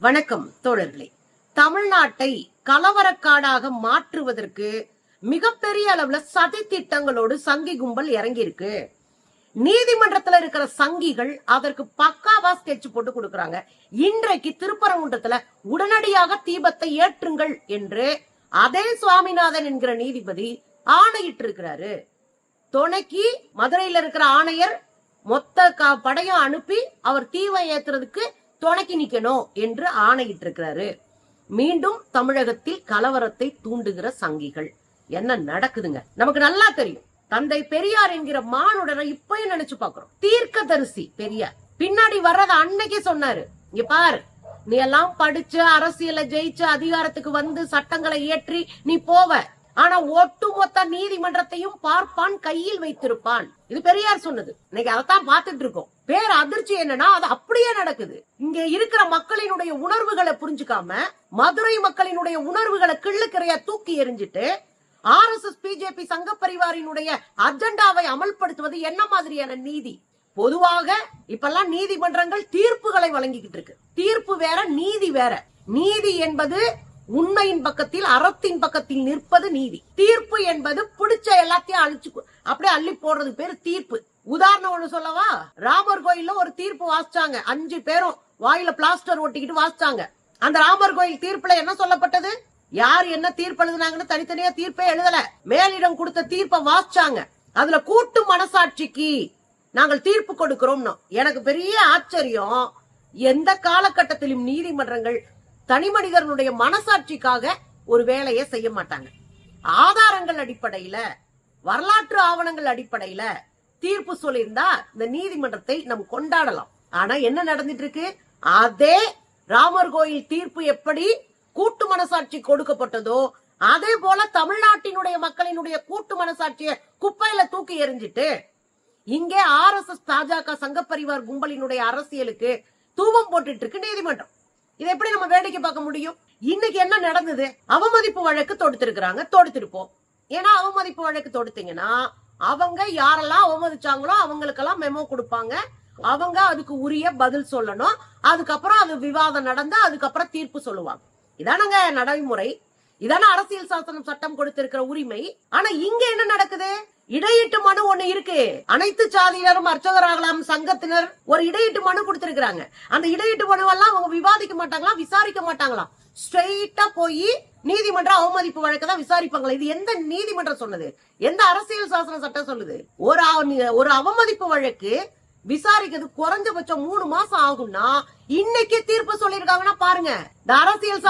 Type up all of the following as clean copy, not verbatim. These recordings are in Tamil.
வணக்கம் தோழர்களே. தமிழ்நாட்டை கலவரக்காடாக மாற்றுவதற்கு மிகப்பெரிய அளவுல சதி திட்டங்களோடு சங்கி கும்பல் இறங்கி இருக்கு. நீதிமன்றத்துல இருக்கிற சங்கிகள் அதற்கு பக்காவா ஸ்கெட்ச் போட்டு கொடுக்கறாங்க. இன்றைக்கு திருப்பரங்குன்றத்துல உடனடியாக தீபத்தை ஏற்றுங்கள் என்று அதே சுவாமிநாதன் என்கிற நீதிபதி ஆணையிட்டு இருக்கிறாரு. துணைக்கு மதுரையில இருக்கிற ஆணையர் மொத்த படையும் அனுப்பி அவர் தீவை ஏத்துறதுக்கு துணைக்கு நிக்கணும் என்று ஆணையிட்டு இருக்கிறாரு. மீண்டும் தமிழகத்தில் கலவரத்தை தூண்டுகிற சங்கிகள் என்ன நடக்குதுங்க நமக்கு நல்லா தெரியும். தந்தை பெரியார் என்கிற மானுடரை இப்பயும் நினைச்சு பாக்குறோம். தீர்க்கதரிசி பெரியார் பின்னாடி வர்றத அன்னைக்கே சொன்னாரு. இங்க பாரு, நீ எல்லாம் படிச்சு அரசியல ஜெயிச்சு அதிகாரத்துக்கு வந்து சட்டங்களை இயற்றி நீ போவ, ஆனா ஒட்டுமொத்த நீதிமன்றத்தையும் பார்ப்பான், கையில் வைத்திருப்பான். இது பெரியார் சொன்னது. இன்னைக்கு அதைத்தான் பார்த்துட்டு இருக்கோம். பேர் அதிர்ச்சி என்னன்னா அது அப்படியே நடக்குது. இங்க இருக்கிற மக்களினுடைய உணர்வுகளை புரிஞ்சுக்காம மதுரை மக்களினுடைய உணர்வுகளை கிள்ளுக்கிறையா தூக்கி எறிஞ்சிட்டு RSS பிஜேபி சங்க பரிவாரினுடைய அஜெண்டாவை அமல்படுத்துவது என்ன மாதிரியான நீதி? பொதுவாக இப்பெல்லாம் நீதிமன்றங்கள் தீர்ப்புகளை வழங்கிக்கிட்டு இருக்கு. தீர்ப்பு வேற, நீதி வேற. நீதி என்பது உண்மையின் பக்கத்தில், அறத்தின் பக்கத்தில் நிற்பது நீதி. தீர்ப்பு என்பது பிடிச்ச எல்லாத்தையும் அழிச்சு அப்படியே அள்ளி போடுறது பேரு தீர்ப்பு. உதாரணம் ஒண்ணு சொல்லவா? ராமர் கோயில்ல ஒரு தீர்ப்பு வாசிச்சாங்க. 5 பேரும் வாயில பிளாஸ்டர் ஒட்டிக்கிட்டு வாசிச்சாங்க. அந்த ராமர் கோயில் தீர்ப்புல என்ன சொல்லப்பட்டது? யார் என்ன தீர்ப்பு எழுதுனாங்கன்னு தனித்தனியா தீர்ப்பே எழுதல. மேலிடம் கொடுத்த தீர்ப்பை வாசிச்சாங்க. அதுல கூட்டு மனசாட்சிக்கு நாங்கள் தீர்ப்பு கொடுக்கிறோம். எனக்கு பெரிய ஆச்சரியம், எந்த காலகட்டத்திலும் நீதிமன்றங்கள் தனி மனிதர்களுடைய மனசாட்சிக்காக ஒரு வேலையை செய்ய மாட்டாங்க. ஆதாரங்கள் அடிப்படையில, வரலாற்று ஆவணங்கள் அடிப்படையில தீர்ப்பு சொல்லியிருந்தா இந்த நீதிமன்றத்தை நம்ம கொண்டாடலாம். ஆனா என்ன நடந்துட்டு இருக்கு? அதே ராமர் கோயில் தீர்ப்பு எப்படி கூட்டு மனசாட்சி கொடுக்கப்பட்டதோ அதே போல தமிழ்நாட்டினுடைய மக்களினுடைய கூட்டு மனசாட்சியை குப்பையில தூக்கி எறிஞ்சிட்டு இங்கே RSS பாஜக சங்க பரிவார் கும்பலினுடைய அரசியலுக்கு தூபம் போட்டுட்டு இருக்கு நீதிமன்றம். இதை எப்படி நம்ம வேடிக்கை பார்க்க முடியும்? இன்னைக்கு என்ன நடந்தது? அவமதிப்பு வழக்கு தொடுத்திருக்கிறாங்க. தொடுத்திருப்போம். ஏன்னா அவமதிப்பு வழக்கு தொடுத்தீங்கன்னா அவங்க யாரெல்லாம் அவமதிச்சாங்களோ அவங்களுக்கெல்லாம் மெமோ கொடுப்பாங்க. அவங்க அதுக்கு உரிய பதில் சொல்லணும். அதுக்கப்புறம் அது விவாதம் நடந்து அதுக்கப்புறம் தீர்ப்பு சொல்லுவாங்க. இதானங்க நடைமுறை. இதான அரசியல் சாசனம் சட்டம் கொடுத்திருக்கிற உரிமை. ஆனா இங்க என்ன நடக்குது? இடையீட்டு மனு ஒண்ணு இருக்கு. அனைத்து சாதியினரும் அர்ச்சகராகலாம் சங்கத்தினர் ஒரு இடையீட்டு மனு கொடுத்திருக்காங்க. அந்த இடையீட்டு மனுவெல்லாம் அவங்க விவாதிக்க மாட்டாங்களா, விசாரிக்க மாட்டாங்களாம். ஸ்ட்ரெயிட்டா போய் நீதிமன்ற அவமதிப்பு வழக்கதான் விசாரிப்பாங்களா? இது எந்த நீதிமன்றம் சொன்னது? எந்த அரசியல் சாசன சட்டம் சொல்லுது? ஒரு அவமதிப்பு வழக்கு விசாரிக்கிறது குறைஞ்சபட்சம் 3 மாசம் ஆகும்னா இன்னைக்கு தீர்ப்பு சொல்லிருக்காங்கன்னா பாருங்க. அரசியல்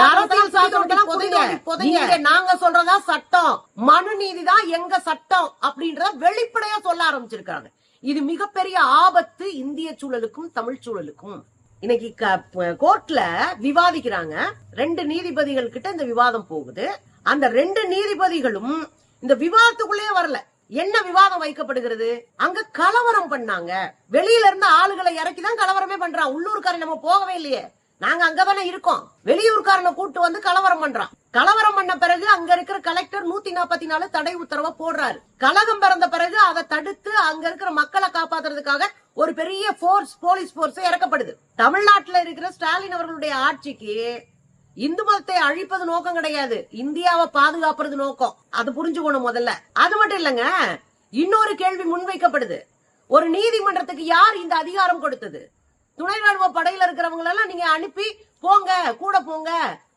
நாங்க சொல்றதா சட்டம், மனு நீதிதான் எங்க சட்டம் அப்படின்றத வெளிப்படையா சொல்ல ஆரம்பிச்சிருக்காங்க. இது மிகப்பெரிய ஆபத்து இந்திய சூழலுக்கும் தமிழ் சூழலுக்கும். இன்னைக்கு கோர்ட்ல விவாதிக்கிறாங்க. 2 நீதிபதிகள் கிட்ட இந்த விவாதம் போகுது. அந்த 2 நீதிபதிகளும் இந்த விவாதத்துக்குள்ளே வரல. என்ன விவாதம் வைக்கப்படுகிறது? அங்க கலவரம் பண்ணாங்க. வெளியில இருந்து ஆளுகளை இறக்கிதான் கலவரமே பண்றான். உள்ளூர்காரன் நம்ம போகவே இல்லையே, நாங்க அங்கதானே இருக்கோம். வெளியூர்காரனை கூட்டு வந்து கலவரம் பண்றான். கலவரம் பண்ண பிறகு அங்க இருக்கிற கலெக்டர் 144 தடை உத்தரவை போடுறாரு. கலகம் பிறந்த பிறகு அதை தடுத்து அங்க இருக்கிற மக்களை காப்பாத்துறதுக்காக ஒரு பெரிய போலீஸ் போர்ஸ் இறக்கப்படுது. தமிழ்நாட்டுல இருக்கிற ஸ்டாலின் அவர்களுடைய ஆட்சிக்கு இந்து மதத்தை அழிப்பது நோக்கம் கிடையாது, இந்தியாவை பாதுகாப்பது நோக்கம். அது புரிஞ்சுக்கணும் முதல்ல. அது மட்டும் இல்லங்க, இன்னொரு கேள்வி முன்வைக்கப்படுது. ஒரு நீதிமன்றத்துக்கு யார் இந்த அதிகாரம் கொடுத்தது? துணை ராணுவ படையில இருக்கிறவங்க எல்லாம் நீங்க அனுப்பி போங்க, கூட போங்க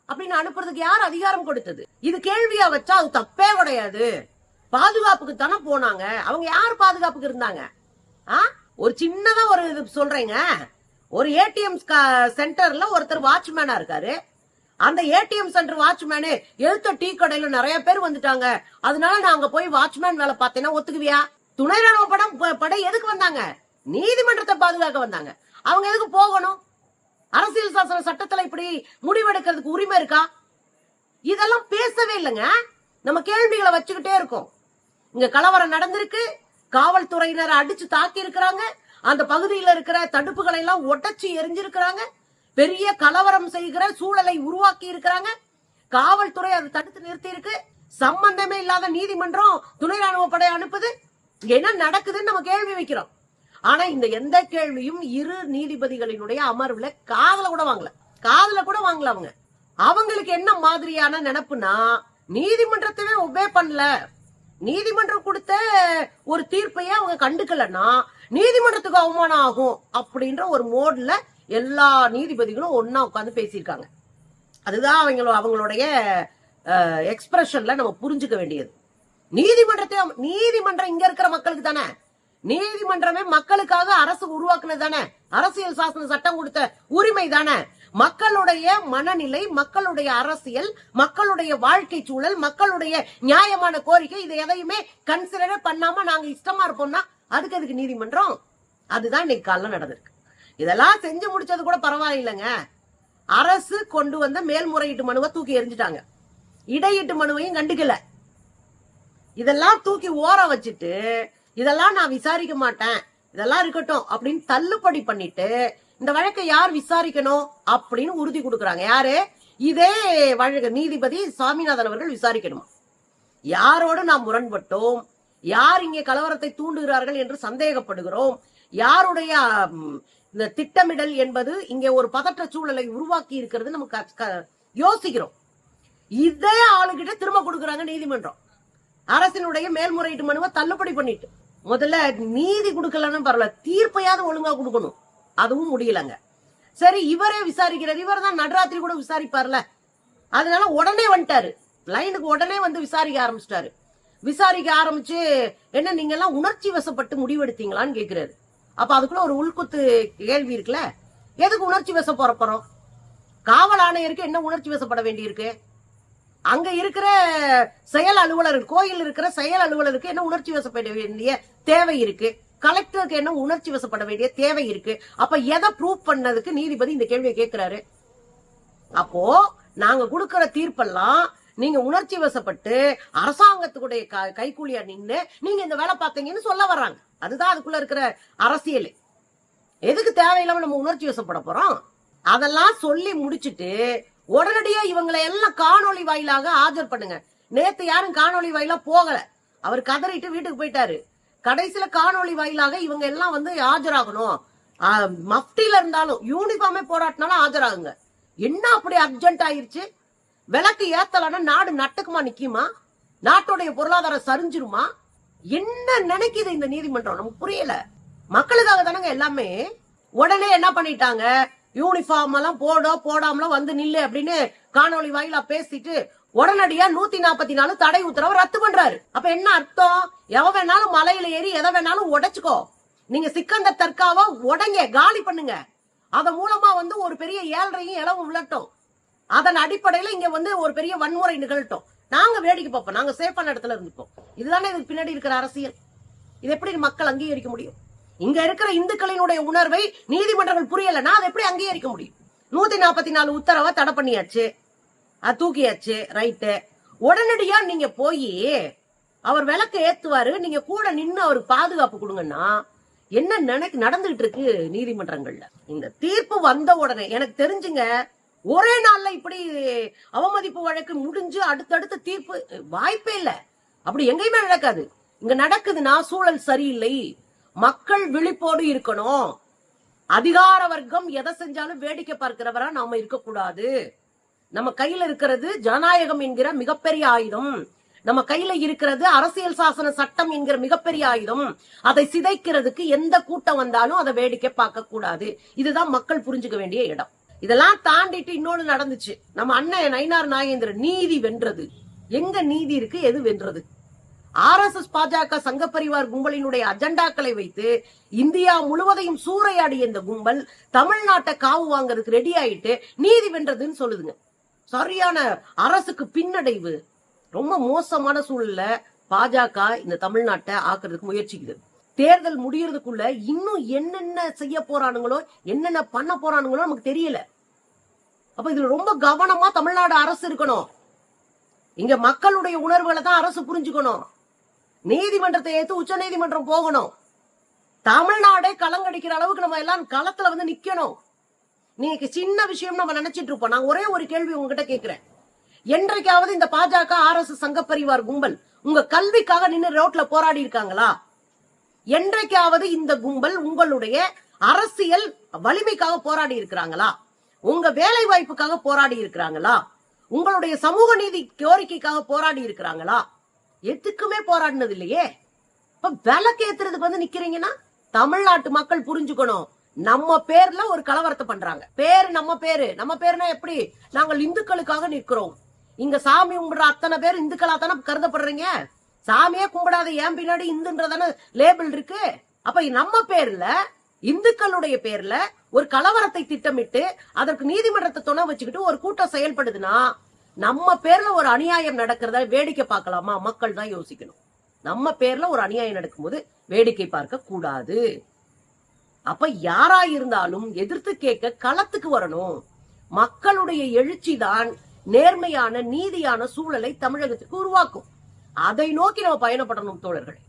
அப்படின்னு அனுப்புறதுக்கு யார் அதிகாரம் கொடுத்தது? இது கேள்வியா வச்சா அது தப்பே கிடையாது. பாதுகாப்புக்கு தானே போனாங்க. அவங்க யார் பாதுகாப்புக்கு இருந்தாங்க? ஒரு சின்னதா ஒரு இது சொல்றேங்க. ஒரு ATM சென்டர்ல ஒருத்தர் வாட்ச்மேனா இருக்காரு. அந்த ATM சென்டர் வாட்ச்மேனு எழுத்த டீ கடையில நிறைய பேர் வந்துட்டாங்க, அதனால நான் அங்க போய் வாட்ச்மேன் வேலை பார்த்தேன்னா ஒத்துக்குவியா? துணை ராணுவ படை எதுக்கு வந்தாங்க? நீதிமன்றத்தை பாதுகாக்க வந்தாங்க. அவங்க எதுக்கு போகணும்? அரசியல் சாசன சட்டத்துல இப்படி முடிவெடுக்கிறதுக்கு உரிமை இருக்கா? இதெல்லாம் பேசவே இல்லைங்க. நம்ம கேள்விகளை வச்சுக்கிட்டே இருக்கோம். இங்க கலவரம் நடந்திருக்கு, காவல்துறையினர் அடிச்சு தாக்கி இருக்கிறாங்க, அந்த பகுதியில் இருக்கிற தடுப்புகளை எல்லாம் ஒட்டச்சு எரிஞ்சிருக்கிறாங்க, பெரிய கலவரம் செய்கிற சூழலை உருவாக்கி இருக்கிறாங்க. காவல்துறை அதை தடுத்து நிறுத்தி இருக்கு. சம்பந்தமே இல்லாத நீதிமன்றம் துணை ராணுவ படை அனுப்புது. என்ன நடக்குதுன்னு நம்ம கேள்வி வைக்கிறோம். ஆனா இந்த எந்த கேள்வியும் இரு நீதிபதிகளினுடைய அமர்வுல காதல கூட வாங்கல. காதுல கூட வாங்கல அவங்க. அவங்களுக்கு என்ன மாதிரியான நினைப்புனா, நீதிமன்றத்தையே ஒபே பண்ணல, நீதிமன்றம் கொடுத்த ஒரு தீர்ப்பையே அவங்க கண்டுக்கலன்னா நீதிமன்றத்துக்கு அவமானம் ஆகும் அப்படின்ற ஒரு மோட்ல எல்லா நீதிபதிகளும் ஒன்னா உட்கார்ந்து பேசியிருக்காங்க. அதுதான் அவங்களுடைய எக்ஸ்பிரஷன்ல நம்ம புரிஞ்சுக்க வேண்டியது. நீதிமன்றம் இங்க இருக்கிற மக்களுக்கு தானே, நீதிமன்றமே மக்களுக்காக அரசு உருவாக்குனது தானே, அரசியல் சாசன சட்டம் கொடுத்த உரிமை தானே. மக்களுடைய மனநிலை, மக்களுடைய அரசியல், மக்களுடைய வாழ்க்கை சூழல், மக்களுடைய நியாயமான கோரிக்கை, இதை எதையுமே கன்சிடர் பண்ணாம நாங்க இஷ்டமா இருப்போம்னா அதுக்கு எதுக்கு நீதிமன்றம்? அதுதான் இன்னைக்கு காலைல நடந்திருக்கு. இதெல்லாம் செஞ்சு முடிச்சது கூட பரவாயில்லைங்க. அரசு கொண்டு வந்த மேல்முறையீட்டு மனுவை தூக்கி எறிஞ்சிட்டாங்க, இடையீட்டு மனுவையும் கண்டுக்கல. இதெல்லாம் தூக்கி ஓர வச்சுட்டு இதெல்லாம் நான் விசாரிக்க மாட்டேன், இதெல்லாம் இருக்கட்டும் அப்படின்னு தள்ளுபடி பண்ணிட்டு இந்த வழக்கை யார் விசாரிக்கணும் அப்படின்னு உறுதி கொடுக்கறாங்க. யாரு? இதே வழக்கு நீதிபதி சாமிநாதன் அவர்கள் விசாரிக்கணுமா? யாரோடு நாம் முரண்பட்டோம், யார் இங்கே கலவரத்தை தூண்டுகிறார்கள் என்று சந்தேகப்படுகிறோம், யாருடைய இந்த திட்டமிடல் என்பது இங்கே ஒரு பதற்ற சூழலை உருவாக்கி இருக்கிறது நமக்கு யோசிக்கிறோம். இதே ஆளுகிட்ட திரும்ப கொடுக்கறாங்க நீதிமன்றம். அரசினுடைய மேல்முறையீட்டு மனுவை தள்ளுபடி பண்ணிட்டு, முதல்ல நீதி கொடுக்கலன்னு பரவாயில்ல, தீர்ப்பையாவது ஒழுங்கா கொடுக்கணும், அதுவும் முடியலங்க. சரி, இவரே விசாரிக்கிறார், இவர் தான் நடராத்திரி கூட விசாரிப்பார்ல, அதனால உடனே வந்துட்டாரு லைனுக்கு, உடனே வந்து விசாரிக்க ஆரம்பிச்சிட்டாரு. விசாரிக்க ஆரம்பிச்சு என்ன நீங்க எல்லாம் உணர்ச்சி வசப்பட்டு முடிவெடுத்தீங்களான்னு கேக்குறாரு. அப்ப அதுக்குள்ள ஒரு உள்குத்து கேள்வி இருக்குல்ல, எதுக்கு உணர்ச்சி வச போறோம்? காவல் ஆணையருக்கு என்ன உணர்ச்சி வசப்பட வேண்டி இருக்கு? அங்க இருக்கிற செயல் அலுவலர், கோயில் இருக்கிற செயல் அலுவலருக்கு என்ன உணர்ச்சி வசப்பட வேண்டிய தேவை இருக்கு? கலெக்டருக்கு என்ன உணர்ச்சி வசப்பட வேண்டிய தேவை இருக்கு? அப்ப எதை ப்ரூவ் பண்ணதுக்கு நீதிபதி இந்த கேள்வியை கேட்கிறாரு? அப்போ நாங்க கொடுக்கிற தீர்ப்பெல்லாம் நீங்க உணர்ச்சி வசப்பட்டு அரசாங்கத்துடைய கைக்கூலியா நின்று நீங்க இந்த வேலை பார்த்தீங்கன்னு சொல்ல வர்றாங்க. அதுதான் அதுக்குள்ள இருக்கிற அரசியல். எதுக்கு தேவையில்லாம நம்ம உணர்ச்சி வசப்பட போறோம்? அதெல்லாம் சொல்லி முடிச்சுட்டு உடனடியா இவங்களை எல்லாம் காணொலி வாயிலாக ஆஜர் பண்ணுங்க. நேத்து யாரும் காணொலி வாயிலா போகல, அவர் கதறிட்டு வீட்டுக்கு போயிட்டாரு. கடைசியில காணொலி வாயிலாக இவங்க எல்லாம் வந்து ஆஜராகணும், மஃப்டில இருந்தாலும் யூனிஃபார்மே போராட்டினாலும் ஆஜராகுங்க. என்ன அப்படி அர்ஜென்ட் ஆயிருச்சு? விளக்கு ஏத்தலன்னா நாடு நட்டுக்குமா நிக்குமா? நாட்டுடைய பொருளாதாரம் சரிஞ்சிருமா? என்ன நினைக்குது இந்த நீதிமன்றம்? நமக்கு புரியல. மக்களுக்காக தானங்க எல்லாமே. உடனே என்ன பண்ணிட்டாங்க, யூனிஃபார்ம் எல்லாம் போடாமலாம் வந்து நில்லு அப்படின்னு காணொலி வாயிலா பேசிட்டு உடனடியா 144 தடை உத்தரவு ரத்து பண்றாரு. அப்ப என்ன அர்த்தம்? எவ வேணாலும் மலையில ஏறி எதை வேணாலும் உடைச்சுக்கோ, நீங்க சிக்கந்தர் தர்காவா உடைங்க, காலி பண்ணுங்க, அதன் மூலமா வந்து ஒரு பெரிய ஏழ்றையும் இளவும் விளட்டும், அதன் அடிப்படையில இங்க வந்து ஒரு பெரிய வன்முறை நிகழட்டும், நாங்க வேடிக்கை பார்ப்போம், நாங்க சேஃபான இடத்துல இருந்துப்போம். இதுதானே இதுக்கு பின்னாடி இருக்கிற அரசியல். இது எப்படி மக்கள் அங்கீகரிக்க முடியும்? இங்க இருக்கிற இந்துக்களினுடைய உணர்வை நீதிமன்றங்கள் புரியலன்னா அதை எப்படி அங்கீகரிக்க முடியும்? 144 உத்தரவை தடை பண்ணியாச்சு, அது தூக்கியாச்சு, ரைட்டு. உடனடியா நீங்க போய் அவர் விளக்கு ஏத்துவாரு, நீங்க கூட நின்று அவருக்கு பாதுகாப்பு கொடுங்கன்னா என்ன நடந்துகிட்டு இருக்கு நீதிமன்றங்கள்ல? இந்த தீர்ப்பு வந்த உடனே எனக்கு தெரிஞ்சுங்க, ஒரே நாள்ல இப்படி அவமதிப்பு வழக்கு முடிஞ்சு அடுத்தடுத்த தீர்ப்பு வாய்ப்பே இல்ல. அப்படி எங்கேயுமே நடக்காது. இங்க நடக்குதுன்னா சூழல் சரியில்லை, மக்கள் விழிப்போடு இருக்கணும். அதிகார வர்க்கம் எதை செஞ்சாலும் வேடிக்கை பார்க்கிறவரா நாம இருக்கக்கூடாது. நம்ம கையில இருக்கிறது ஜனநாயகம் என்கிற மிகப்பெரிய ஆயுதம், நம்ம கையில இருக்கிறது அரசியல் சாசன சட்டம் என்கிற மிகப்பெரிய ஆயுதம். அதை சிதைக்கிறதுக்கு எந்த கூட்டம் வந்தாலும் அதை வேடிக்கை பார்க்க கூடாது. இதுதான் மக்கள் புரிஞ்சுக்க வேண்டிய இடம். இதெல்லாம் தாண்டிட்டு இன்னொன்னு நடந்துச்சு. நம்ம அண்ணன் நயினார் நாகேந்திரன், நீதி வென்றது. எங்க நீதி இருக்கு? எது வென்றது? RSS பாஜக சங்க பரிவார் கும்பலினுடைய அஜெண்டாக்களை வைத்து இந்தியா முழுவதையும் சூறையாடிய இந்த கும்பல் தமிழ்நாட்டை காவு வாங்கறதுக்கு ரெடி ஆயிட்டு நீதி வென்றதுன்னு சொல்லுதுங்க. சரியான அரசுக்கு பின்னடைவு. ரொம்ப மோசமான சூழல்ல பாஜக இந்த தமிழ்நாட்டை ஆக்குறதுக்கு முயற்சிக்குது. தேர்தல் முடியறதுக்குள்ள இன்னும் என்னென்ன செய்ய போறானுங்களோ, என்னென்ன பண்ண போறானுங்களோ நமக்கு தெரியல. அப்ப இதுல ரொம்ப கவனமா தமிழ்நாடு அரசு இருக்கணும். இங்க மக்களுடைய உணர்வுகளை தான் அரசு புரிஞ்சுக்கணும். நீதிமன்றத்தை ஏத்து உச்ச நீதிமன்றம் போகணும். தமிழ்நாடே கலங்கடிக்கிற அளவுக்கு நம்ம எல்லாம் களத்துல வந்து நிக்கணும். நீங்க சின்ன விஷயம் நம்ம நினைச்சிட்டு இருப்போம். நான் ஒரே ஒரு கேள்வி உங்ககிட்ட கேட்கிறேன். என்றைக்காவது இந்த பாஜக RSS சங்க பரிவார் கும்பல் உங்க கல்விக்காக நின்று ரோட்ல போராடி இருக்காங்களா? என்றைக்காவது இந்த கும்பல் உங்களுடைய அரசியல் வலிமைக்காக போராடி இருக்கிறாங்களா? உங்க வேலை வாய்ப்புக்காக போராடி இருக்கிறாங்களா? உங்களுடைய சமூக நீதி கோரிக்கைக்காக போராடி இருக்கிறாங்களா? எதுக்குமே போராடினது இல்லையே. இப்ப விலைக்கு ஏத்துறதுக்கு வந்து நிக்கிறீங்கன்னா தமிழ்நாட்டு மக்கள் புரிஞ்சுக்கணும். நம்ம பேர்ல ஒரு கலவரத்தை பண்றாங்க. பேரு நம்ம பேருனா எப்படி? நாங்கள் இந்துக்களுக்காக நிற்கிறோம். இங்க சாமி கும்பிடுற அத்தனை பேர் இந்துக்களா தானே கருதப்படுறீங்க. சாமியே கும்பிடாத ஏன் பின்னாடி இந்துன்றதான லேபிள் இருக்கு. அப்ப நம்ம பேர்ல, இந்துக்களுடைய பேர்ல ஒரு கலவரத்தை திட்டமிட்டு அதற்கு நீதிமன்றத்தை துணை வச்சுக்கிட்டு ஒரு கூட்டம் செயல்படுதுன்னா நம்ம பேர்ல ஒரு அநியாயம் நடக்கிறத வேடிக்கை பார்க்கலாமா? மக்கள் தான் யோசிக்கணும். நம்ம பேர்ல ஒரு அநியாயம் நடக்கும்போது வேடிக்கை பார்க்க கூடாது. அப்ப யாரா இருந்தாலும் எதிர்த்து கேட்க களத்துக்கு வரணும். மக்களுடைய எழுச்சி தான் நேர்மையான நீதியான சூழலை தமிழகத்துக்கு உருவாக்கும். அதை நோக்கி நம்ம பயணப்படணும் தோழர்களே.